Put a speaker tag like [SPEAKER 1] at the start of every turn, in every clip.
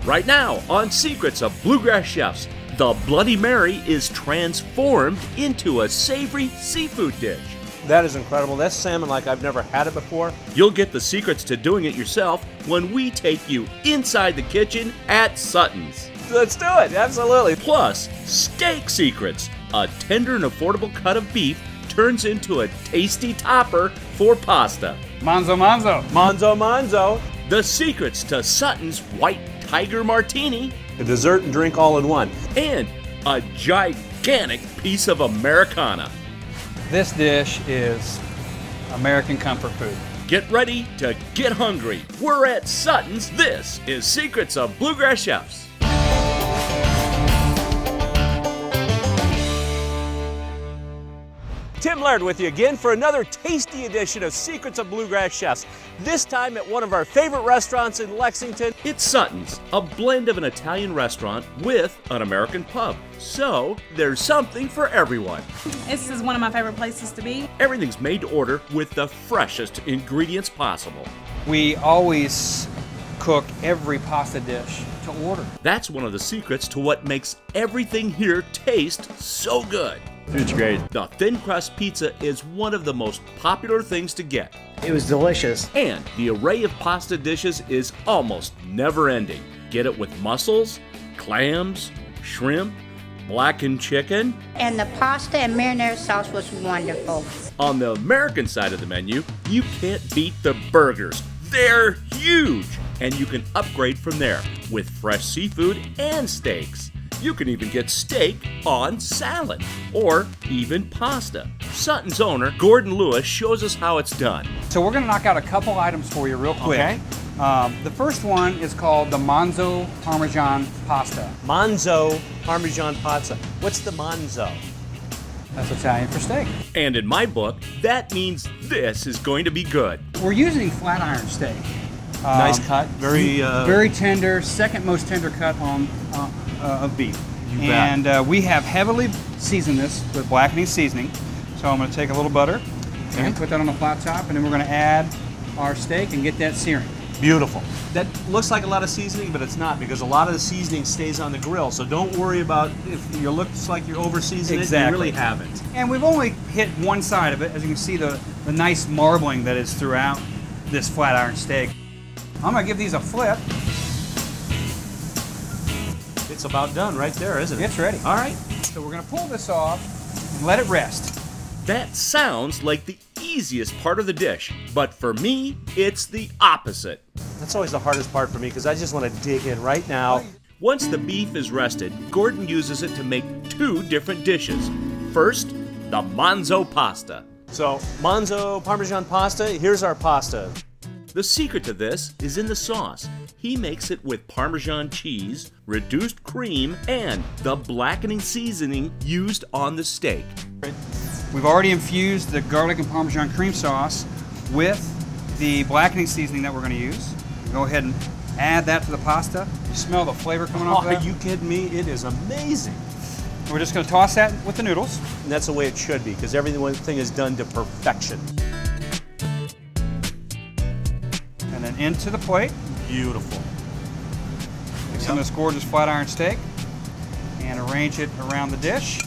[SPEAKER 1] Right now on Secrets of Bluegrass Chefs, the Bloody Mary is transformed into a savory seafood dish.
[SPEAKER 2] That is incredible. That's salmon like I've never had it before.
[SPEAKER 1] You'll get the secrets to doing it yourself when we take you inside the kitchen at Sutton's.
[SPEAKER 2] Let's do it, absolutely.
[SPEAKER 1] Plus, steak secrets. A tender and affordable cut of beef turns into a tasty topper for pasta.
[SPEAKER 3] Manzo, manzo.
[SPEAKER 2] Manzo, manzo.
[SPEAKER 1] The secrets to Sutton's White Tiger Martini.
[SPEAKER 2] A dessert and drink all in one.
[SPEAKER 1] And a gigantic piece of Americana.
[SPEAKER 3] This dish is American comfort food.
[SPEAKER 1] Get ready to get hungry. We're at Sutton's. This is Secrets of Bluegrass Chefs.
[SPEAKER 2] Tim Laird with you again for another tasty edition of Secrets of Bluegrass Chefs. This time at one of our favorite restaurants in Lexington.
[SPEAKER 1] It's Sutton's, a blend of an Italian restaurant with an American pub. So there's something for everyone.
[SPEAKER 4] This is one of my favorite places to be.
[SPEAKER 1] Everything's made to order with the freshest ingredients possible.
[SPEAKER 3] We always cook every pasta dish to order.
[SPEAKER 1] That's one of the secrets to what makes everything here taste so good.
[SPEAKER 5] It's great.
[SPEAKER 1] The thin crust pizza is one of the most popular things to get.
[SPEAKER 5] It was delicious.
[SPEAKER 1] And the array of pasta dishes is almost never ending. Get it with mussels, clams, shrimp, blackened chicken.
[SPEAKER 6] And the pasta and marinara sauce was wonderful.
[SPEAKER 1] On the American side of the menu, you can't beat the burgers. They're huge! And you can upgrade from there with fresh seafood and steaks. You can even get steak on salad or even pasta. Sutton's owner, Gordon Lewis, shows us how it's done.
[SPEAKER 3] So we're going to knock out a couple items for you real quick.
[SPEAKER 2] Okay.
[SPEAKER 3] The first one is called the Manzo Parmesan Pasta.
[SPEAKER 2] Manzo Parmesan pasta. What's the manzo?
[SPEAKER 3] That's Italian for steak.
[SPEAKER 1] And in my book, that means this is going to be good.
[SPEAKER 3] We're using flat iron steak.
[SPEAKER 2] Nice cut.
[SPEAKER 3] Very tender, second most tender cut of beef.
[SPEAKER 2] You bet.
[SPEAKER 3] And we have heavily seasoned this with blackening seasoning. So I'm going to take a little butter and put that on the flat top, and then we're going to add our steak and get that searing.
[SPEAKER 2] Beautiful. That looks like a lot of seasoning, but it's not, because a lot of the seasoning stays on the grill. So don't worry about if it looks like you're over seasoning it. You really haven't.
[SPEAKER 3] And we've only hit one side of it. As you can see, the nice marbling that is throughout this flat iron steak. I'm going to give these a flip.
[SPEAKER 2] It's about done right there, isn't it?
[SPEAKER 3] It's ready.
[SPEAKER 2] All right.
[SPEAKER 3] So we're going to pull this off and let it rest.
[SPEAKER 1] That sounds like the easiest part of the dish, but for me, it's the opposite.
[SPEAKER 2] That's always the hardest part for me, because I just want to dig in right now.
[SPEAKER 1] Once the beef is rested, Gordon uses it to make two different dishes. First, the Manzo pasta.
[SPEAKER 2] So, Manzo Parmesan pasta, here's our pasta.
[SPEAKER 1] The secret to this is in the sauce. He makes it with Parmesan cheese, reduced cream, and the blackening seasoning used on the steak.
[SPEAKER 3] We've already infused the garlic and Parmesan cream sauce with the blackening seasoning that we're going to use. Go ahead and add that to the pasta. You smell the flavor coming off
[SPEAKER 2] Oh,
[SPEAKER 3] that?
[SPEAKER 2] are you kidding me? It is amazing.
[SPEAKER 3] We're just going to toss that with the noodles.
[SPEAKER 2] And that's the way it should be, because everything is done to perfection.
[SPEAKER 3] And then into the plate.
[SPEAKER 2] Beautiful.
[SPEAKER 3] Take some of this gorgeous flat iron steak and arrange it around the dish.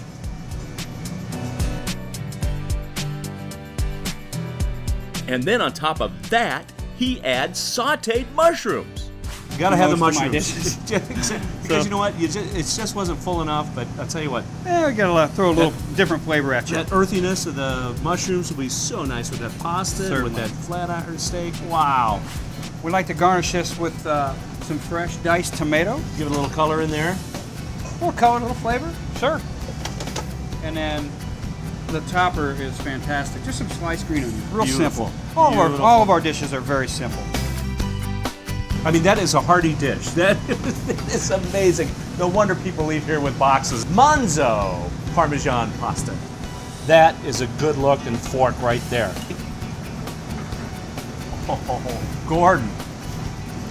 [SPEAKER 1] And then on top of that, he adds sauteed mushrooms.
[SPEAKER 2] You gotta have the
[SPEAKER 3] Most of my
[SPEAKER 2] mushrooms.
[SPEAKER 3] dishes.
[SPEAKER 2] Because you know what? It just wasn't full enough, but I'll tell you what.
[SPEAKER 3] We gotta throw a little different flavor at you.
[SPEAKER 2] That earthiness of the mushrooms will be so nice with that pasta,
[SPEAKER 3] Certainly.
[SPEAKER 2] with that flat iron steak. Wow.
[SPEAKER 3] We like to garnish this with some fresh diced tomato.
[SPEAKER 2] Give it a little color in there.
[SPEAKER 3] A little color, a little flavor. Sure. And then the topper is fantastic. Just some sliced green onion. Real
[SPEAKER 2] Beautiful.
[SPEAKER 3] simple.
[SPEAKER 2] Beautiful.
[SPEAKER 3] All of our dishes are very simple.
[SPEAKER 2] I mean, that is a hearty dish. That is amazing. No wonder people leave here with boxes. Manzo Parmesan pasta. That is a good looking fork right there. Oh, Gordon.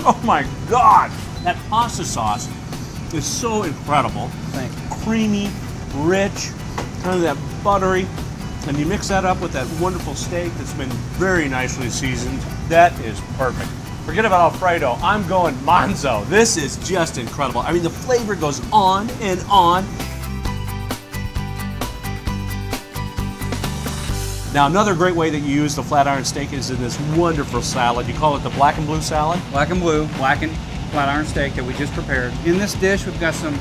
[SPEAKER 2] Oh my God. That pasta sauce is so incredible.
[SPEAKER 3] Thank you.
[SPEAKER 2] Creamy, rich, kind of that buttery. And you mix that up with that wonderful steak that's been very nicely seasoned. That is perfect. Forget about Alfredo. I'm going Manzo. This is just incredible. I mean, the flavor goes on and on. Now, another great way that you use the flat iron steak is in this wonderful salad. You call it the black and blue salad?
[SPEAKER 3] Black and blue, blackened flat iron steak that we just prepared. In this dish, we've got some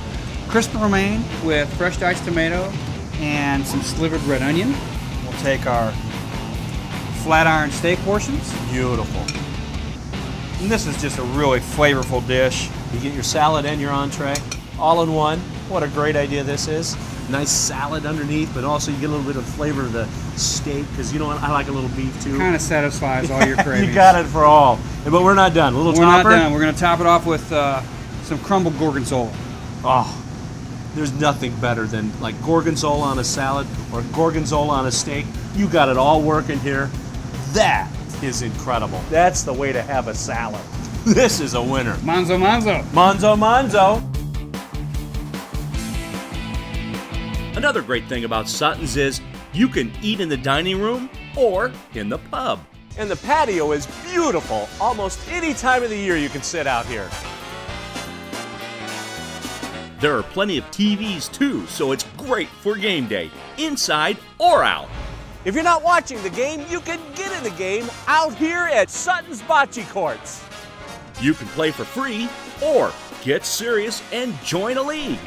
[SPEAKER 3] crisp romaine with fresh diced tomato and some slivered red onion. We'll take our flat iron steak portions.
[SPEAKER 2] Beautiful.
[SPEAKER 3] And this is just a really flavorful dish.
[SPEAKER 2] You get your salad and your entree all in one. What a great idea this is. Nice salad underneath, but also you get a little bit of flavor of the steak, because you know what, I like a little beef too.
[SPEAKER 3] Kind of satisfies all your cravings.
[SPEAKER 2] You got it for all. But we're not done. A little topper.
[SPEAKER 3] We're not done. We're going to top it off with some crumbled gorgonzola.
[SPEAKER 2] Oh, there's nothing better than like gorgonzola on a salad or gorgonzola on a steak. You got it all working here. That is incredible. That's the way to have a salad. This is a winner.
[SPEAKER 3] Manzo, manzo.
[SPEAKER 2] Manzo, manzo.
[SPEAKER 1] Another great thing about Sutton's is you can eat in the dining room or in the pub.
[SPEAKER 2] And the patio is beautiful. Almost any time of the year you can sit out here.
[SPEAKER 1] There are plenty of TVs too, so it's great for game day, inside or out.
[SPEAKER 2] If you're not watching the game, you can get in the game out here at Sutton's Bocce Courts.
[SPEAKER 1] You can play for free or get serious and join a league.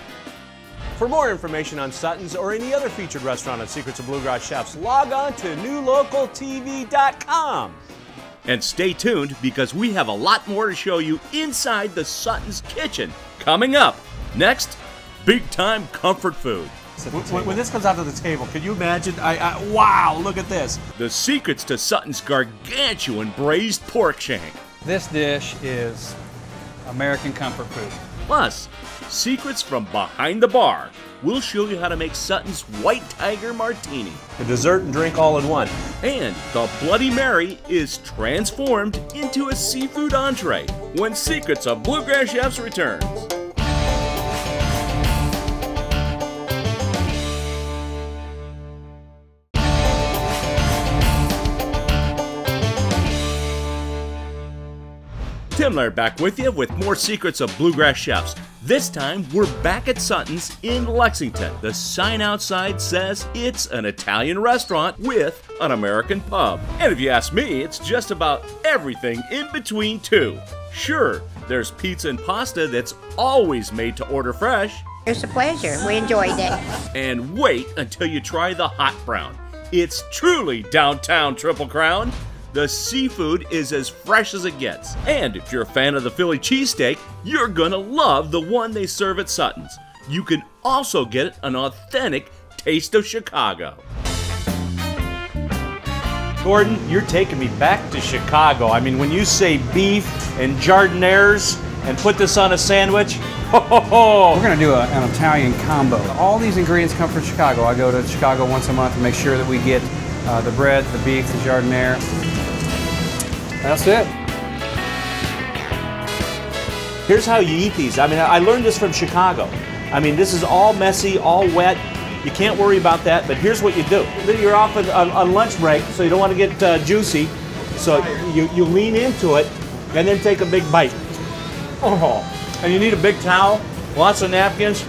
[SPEAKER 2] For more information on Sutton's or any other featured restaurant on Secrets of Bluegrass Chefs, log on to newlocaltv.com.
[SPEAKER 1] And stay tuned because we have a lot more to show you inside the Sutton's kitchen. Coming up, next, big time comfort food.
[SPEAKER 2] When this comes out to the table, can you imagine? Wow, look at this.
[SPEAKER 1] The secrets to Sutton's gargantuan braised pork shank.
[SPEAKER 3] This dish is American comfort food.
[SPEAKER 1] Plus, secrets from behind the bar. We'll show you how to make Sutton's White Tiger Martini.
[SPEAKER 2] The dessert and drink all in one.
[SPEAKER 1] And the Bloody Mary is transformed into a seafood entree when Secrets of Bluegrass Chefs returns. Tim Laird back with you with more Secrets of Bluegrass Chefs. This time, we're back at Sutton's in Lexington. The sign outside says it's an Italian restaurant with an American pub. And if you ask me, it's just about everything in between too. Sure, there's pizza and pasta that's always made to order fresh.
[SPEAKER 6] It's a pleasure. We enjoyed it.
[SPEAKER 1] And wait until you try the hot brown. It's truly downtown Triple Crown. The seafood is as fresh as it gets. And if you're a fan of the Philly cheesesteak, you're gonna love the one they serve at Sutton's. You can also get an authentic taste of Chicago.
[SPEAKER 2] Gordon, you're taking me back to Chicago. I mean, when you say beef and jardinières and put this on a sandwich, ho ho ho!
[SPEAKER 3] We're going to do an Italian combo. All these ingredients come from Chicago. I go to Chicago once a month to make sure that we get the bread, the beef, the jardiniere. That's it.
[SPEAKER 2] Here's how you eat these. I mean, I learned this from Chicago. I mean, this is all messy, all wet. You can't worry about that, but here's what you do. You're off on lunch break, so you don't want to get juicy. So you lean into it and then take a big bite. Oh, and you need a big towel, lots of napkins.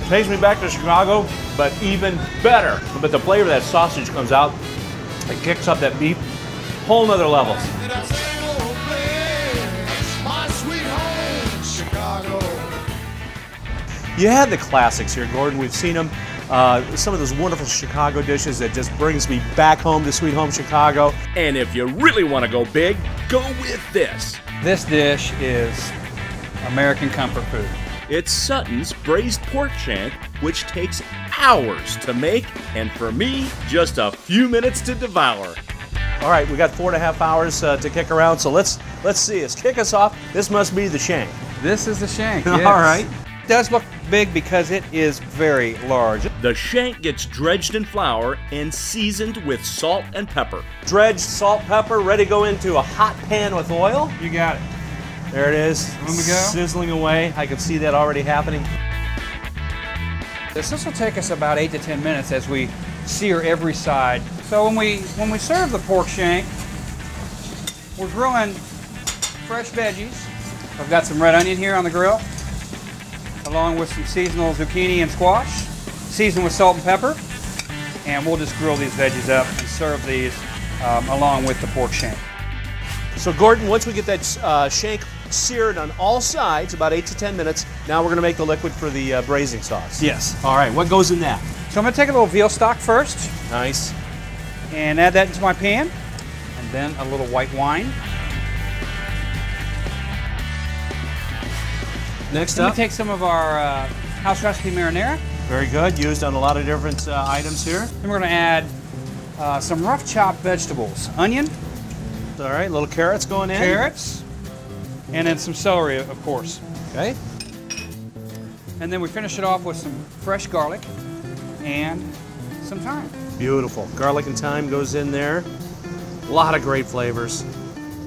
[SPEAKER 2] Takes me back to Chicago, but even better. But the flavor of that sausage comes out. It kicks up that beef. Whole nother level. You had the classics here, Gordon. We've seen them. Some of those wonderful Chicago dishes that just brings me back home to sweet home Chicago.
[SPEAKER 1] And if you really want to go big, go with this.
[SPEAKER 3] This dish is American comfort food.
[SPEAKER 1] It's Sutton's braised pork shank, which takes hours to make, and for me, just a few minutes to devour.
[SPEAKER 2] All right, we got 4.5 hours to kick around, so let's see. Let's kick us off. This must be the shank.
[SPEAKER 3] This is the shank, yes.
[SPEAKER 2] All right.
[SPEAKER 3] It does look big because it is very large.
[SPEAKER 1] The shank gets dredged in flour and seasoned with salt and pepper.
[SPEAKER 2] Dredged, salt, pepper, ready to go into a hot pan with oil.
[SPEAKER 3] You got it.
[SPEAKER 2] There it is.
[SPEAKER 3] Here we go.
[SPEAKER 2] Sizzling away. I can see that already happening.
[SPEAKER 3] This will take us about 8 to 10 minutes as we sear every side. So when we serve the pork shank, we're grilling fresh veggies. I've got some red onion here on the grill, along with some seasonal zucchini and squash, seasoned with salt and pepper. And we'll just grill these veggies up and serve these along with the pork shank.
[SPEAKER 2] So Gordon, once we get that shank seared on all sides, about 8 to 10 minutes, now we're going to make the liquid for the braising sauce.
[SPEAKER 3] Yes.
[SPEAKER 2] All right, what goes in that?
[SPEAKER 3] So I'm going to take a little veal stock first.
[SPEAKER 2] Nice.
[SPEAKER 3] And add that into my pan. And then a little white wine.
[SPEAKER 2] Next
[SPEAKER 3] Then
[SPEAKER 2] up?
[SPEAKER 3] we take some of our house recipe marinara.
[SPEAKER 2] Very good, used on a lot of different items here.
[SPEAKER 3] Then we're going to add some rough chopped vegetables. Onion,
[SPEAKER 2] All right, little carrots going in.
[SPEAKER 3] carrots, and then some celery, of course.
[SPEAKER 2] Okay.
[SPEAKER 3] And then we finish it off with some fresh garlic and some thyme.
[SPEAKER 2] Beautiful. Garlic and thyme goes in there. A lot of great flavors.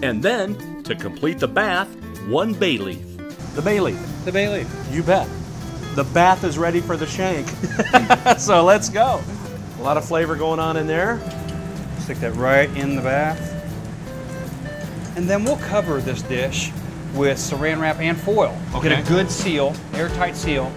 [SPEAKER 1] And then, to complete the bath, 1 bay leaf.
[SPEAKER 2] The bay leaf.
[SPEAKER 3] The bay leaf.
[SPEAKER 2] You bet. The bath is ready for the shank. So let's go. A lot of flavor going on in there.
[SPEAKER 3] Stick that right in the bath. And then we'll cover this dish with saran wrap and foil.
[SPEAKER 2] Okay.
[SPEAKER 3] Get a good seal, airtight seal,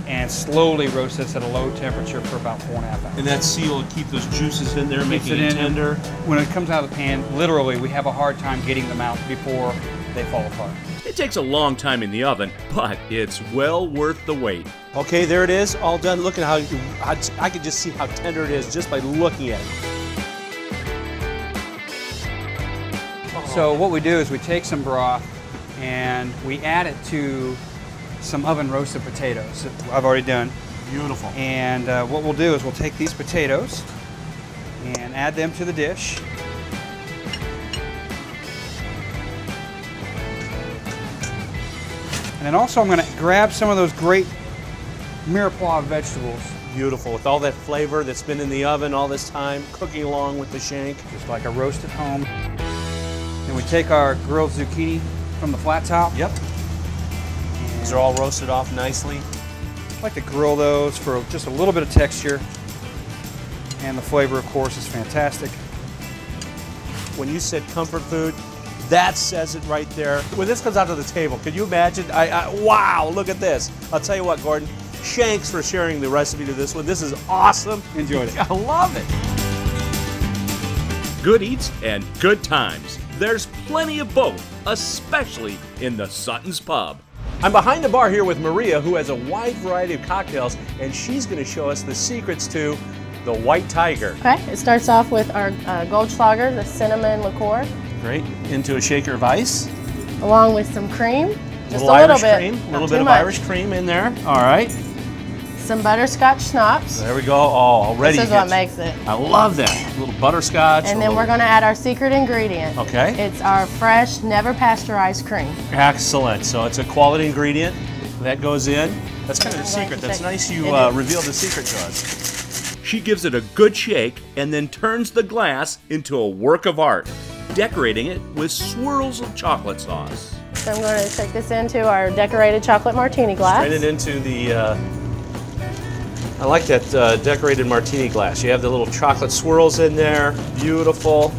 [SPEAKER 3] and slowly roast this at a low temperature for about 4.5 hours.
[SPEAKER 2] And that seal will keep those juices in there,
[SPEAKER 3] Keeps
[SPEAKER 2] making it
[SPEAKER 3] in.
[SPEAKER 2] tender.
[SPEAKER 3] When it comes out of the pan, literally, we have a hard time getting them out before they fall apart.
[SPEAKER 1] It takes a long time in the oven, but it's well worth the wait.
[SPEAKER 2] Okay, there it is, all done. Look at how I can just see how tender it is just by looking at it.
[SPEAKER 3] So what we do is we take some broth and we add it to some oven roasted potatoes that I've already done.
[SPEAKER 2] Beautiful.
[SPEAKER 3] And what we'll do is we'll take these potatoes and add them to the dish. And then also I'm going to grab some of those great mirepoix vegetables.
[SPEAKER 2] Beautiful, with all that flavor that's been in the oven all this time, cooking along with the shank.
[SPEAKER 3] Just like a roast at home. And we take our grilled zucchini from the flat top.
[SPEAKER 2] Yep. These are all roasted off nicely.
[SPEAKER 3] I like to grill those for just a little bit of texture. And the flavor, of course, is fantastic.
[SPEAKER 2] When you said comfort food, that says it right there. When this comes out to the table, can you imagine? Wow, look at this. I'll tell you what, Gordon, thanks for sharing the recipe to this one. This is awesome.
[SPEAKER 3] Enjoyed it.
[SPEAKER 2] I love it.
[SPEAKER 1] Good eats and good times. There's plenty of both, especially in the Sutton's Pub.
[SPEAKER 2] I'm behind the bar here with Maria, who has a wide variety of cocktails, and she's going to show us the secrets to the White Tiger.
[SPEAKER 7] Okay, it starts off with our Goldschlager, the cinnamon liqueur,
[SPEAKER 2] Great. Into a shaker of ice.
[SPEAKER 7] along with some cream, just
[SPEAKER 2] Little
[SPEAKER 7] a little
[SPEAKER 2] Irish
[SPEAKER 7] bit,
[SPEAKER 2] cream. A
[SPEAKER 7] not
[SPEAKER 2] little
[SPEAKER 7] too
[SPEAKER 2] bit of
[SPEAKER 7] much.
[SPEAKER 2] Irish cream in there. All right.
[SPEAKER 7] Some butterscotch schnapps.
[SPEAKER 2] There we go. Oh, already.
[SPEAKER 7] This is what makes it.
[SPEAKER 2] I love that. A little butterscotch.
[SPEAKER 7] And then we're going to add our secret ingredient.
[SPEAKER 2] Okay.
[SPEAKER 7] It's our fresh, never pasteurized cream.
[SPEAKER 2] Excellent. So it's a quality ingredient that goes in. That's kind of the secret. That's nice you revealed the secret to us.
[SPEAKER 1] She gives it a good shake and then turns the glass into a work of art, decorating it with swirls of chocolate sauce.
[SPEAKER 7] So I'm going to take this into our decorated chocolate martini glass.
[SPEAKER 2] Straight it into the, I like that decorated martini glass. You have the little chocolate swirls in there. Beautiful.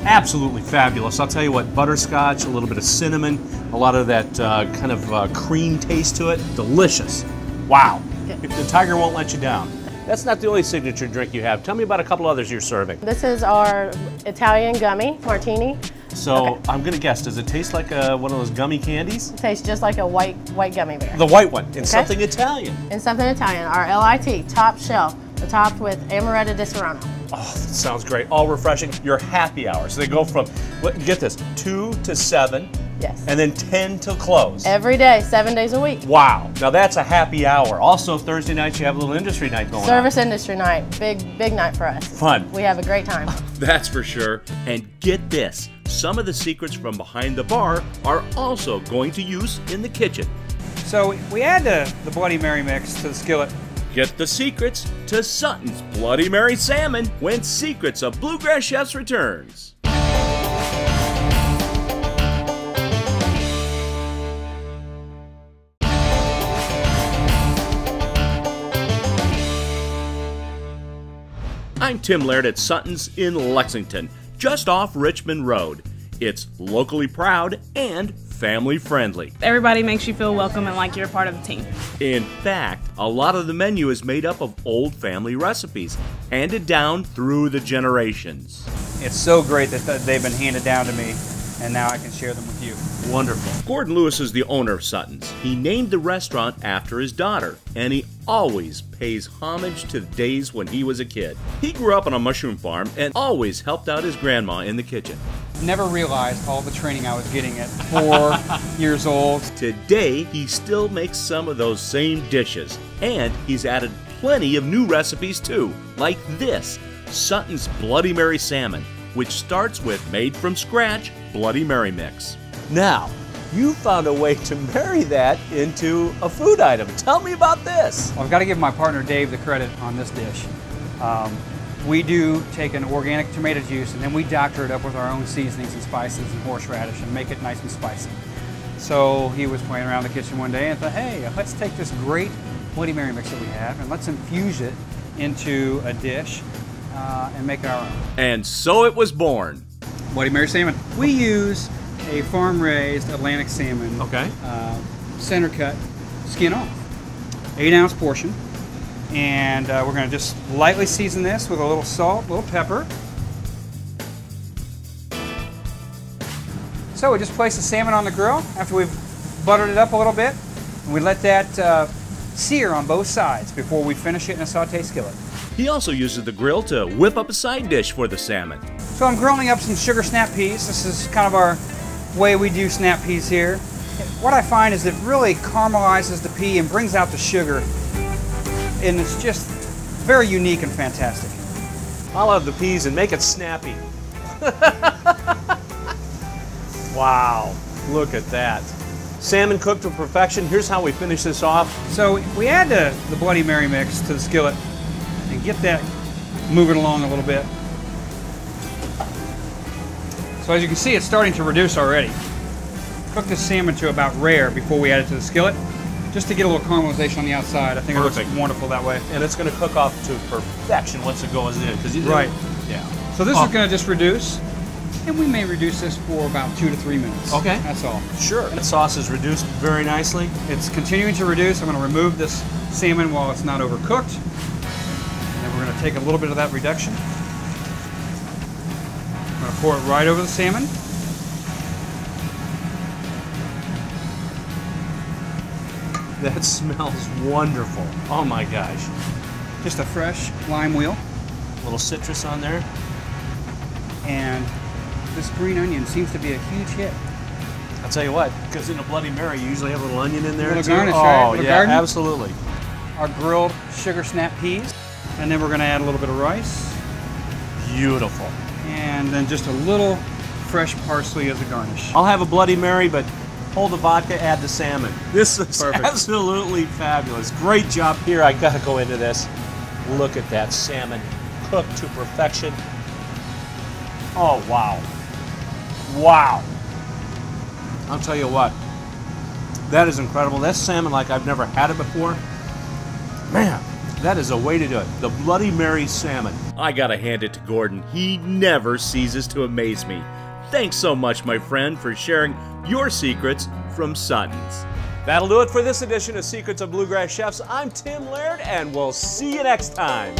[SPEAKER 2] Absolutely fabulous. I'll tell you what, butterscotch, a little bit of cinnamon, a lot of that kind of cream taste to it. Delicious. Wow. The Tiger won't let you down. That's not the only signature drink you have. Tell me about a couple others you're serving.
[SPEAKER 7] This is our Italian gummy martini.
[SPEAKER 2] So I'm going to guess, does it taste like one of those gummy candies?
[SPEAKER 7] It tastes just like a white gummy bear.
[SPEAKER 2] The white one, and something Italian.
[SPEAKER 7] And something Italian. Our LIT, top shelf, topped with Amaretto di Serrano.
[SPEAKER 2] Oh, that sounds great. All refreshing. Your happy hours. They go from, get this, 2 to 7.
[SPEAKER 7] Yes.
[SPEAKER 2] And then 10 till close.
[SPEAKER 7] Every day, 7 days a week.
[SPEAKER 2] Wow. Now that's a happy hour. Also, Thursday nights you have a little industry night going
[SPEAKER 7] Service industry night. Big night for us.
[SPEAKER 2] Fun.
[SPEAKER 7] We have a great time.
[SPEAKER 1] That's for sure. And get this, some of the secrets from behind the bar are also going to use in the kitchen.
[SPEAKER 3] So we add the Bloody Mary mix to the skillet.
[SPEAKER 1] Get the secrets to Sutton's Bloody Mary Salmon when Secrets of Bluegrass Chefs returns. I'm Tim Laird at Sutton's in Lexington. just off Richmond Road. It's locally proud and family friendly.
[SPEAKER 4] Everybody makes you feel welcome and like you're a part of the team.
[SPEAKER 1] In fact, a lot of the menu is made up of old family recipes, handed down through the generations.
[SPEAKER 3] It's so great that they've been handed down to me, and now I can share them with you.
[SPEAKER 1] Wonderful. Gordon Lewis is the owner of Sutton's. He named the restaurant after his daughter, and he always pays homage to the days when he was a kid. He grew up on a mushroom farm and always helped out his grandma in the kitchen.
[SPEAKER 3] Never realized all the training I was getting at 4 years old.
[SPEAKER 1] Today, he still makes some of those same dishes, and he's added plenty of new recipes too, like this, Sutton's Bloody Mary Salmon, which starts with made-from-scratch Bloody Mary mix.
[SPEAKER 2] Now, you found a way to marry that into a food item. Tell me about this.
[SPEAKER 3] Well, I've got to give my partner Dave the credit on this dish. We do take an organic tomato juice and then we doctor it up with our own seasonings and spices and horseradish and make it nice and spicy. So he was playing around the kitchen one day and thought, hey, let's take this great Bloody Mary mix that we have and let's infuse it into a dish and make it our own.
[SPEAKER 1] And so it was born.
[SPEAKER 3] Bloody Mary salmon. We use a farm-raised Atlantic salmon,
[SPEAKER 2] Okay.
[SPEAKER 3] center cut, skin off, 8-ounce portion. And we're going to just lightly season this with a little salt, a little pepper. So we just place the salmon on the grill after we've buttered it up a little bit. And we let that sear on both sides before we finish it in a saute skillet.
[SPEAKER 1] He also uses the grill to whip up a side dish for the salmon.
[SPEAKER 3] So I'm grilling up some sugar snap peas. This is kind of our way we do snap peas here. What I find is it really caramelizes the pea and brings out the sugar. And it's just very unique and fantastic.
[SPEAKER 2] I'll have the peas and make it snappy. Wow, look at that. Salmon cooked to perfection. Here's how we finish this off.
[SPEAKER 3] So we add the Bloody Mary mix to the skillet and get that moving along a little bit. So as you can see, it's starting to reduce already. Cook the salmon to about rare before we add it to the skillet, just to get a little caramelization on the outside. I think it looks wonderful that way.
[SPEAKER 2] And it's going to cook off to perfection once it goes in.
[SPEAKER 3] Right.
[SPEAKER 2] Yeah.
[SPEAKER 3] So this is going to just reduce, and we may reduce this for about 2 to 3 minutes.
[SPEAKER 2] Okay.
[SPEAKER 3] That's all.
[SPEAKER 2] Sure. The sauce is reduced very nicely.
[SPEAKER 3] It's continuing to reduce. I'm going to remove this salmon while it's not overcooked. And then we're going to take a little bit of that reduction. I'm going to pour it right over the salmon.
[SPEAKER 2] That smells wonderful. Oh my gosh.
[SPEAKER 3] Just a fresh lime wheel.
[SPEAKER 2] A little citrus on there.
[SPEAKER 3] And this green onion seems to be a huge hit.
[SPEAKER 2] I'll tell you what, because in a Bloody Mary, you usually have a little onion in there.
[SPEAKER 3] A little
[SPEAKER 2] too.
[SPEAKER 3] garnish,
[SPEAKER 2] oh,
[SPEAKER 3] right? A little
[SPEAKER 2] yeah,
[SPEAKER 3] garden.
[SPEAKER 2] absolutely.
[SPEAKER 3] Our grilled sugar snap peas. And then we're going to add a little bit of rice.
[SPEAKER 2] Beautiful.
[SPEAKER 3] And then just a little fresh parsley as a garnish.
[SPEAKER 2] I'll have a Bloody Mary, but hold the vodka, add the salmon. This is
[SPEAKER 3] Perfect.
[SPEAKER 2] absolutely fabulous. Great job here. I got to go into this. Look at that salmon cooked to perfection. Oh, wow. Wow. I'll tell you what. That is incredible. That's salmon like I've never had it before. Man, that is a way to do it. The Bloody Mary salmon.
[SPEAKER 1] I gotta hand it to Gordon. He never ceases to amaze me. Thanks so much, my friend, for sharing your secrets from Sutton's.
[SPEAKER 2] That'll do it for this edition of Secrets of Bluegrass Chefs. I'm Tim Laird, and we'll see you next time.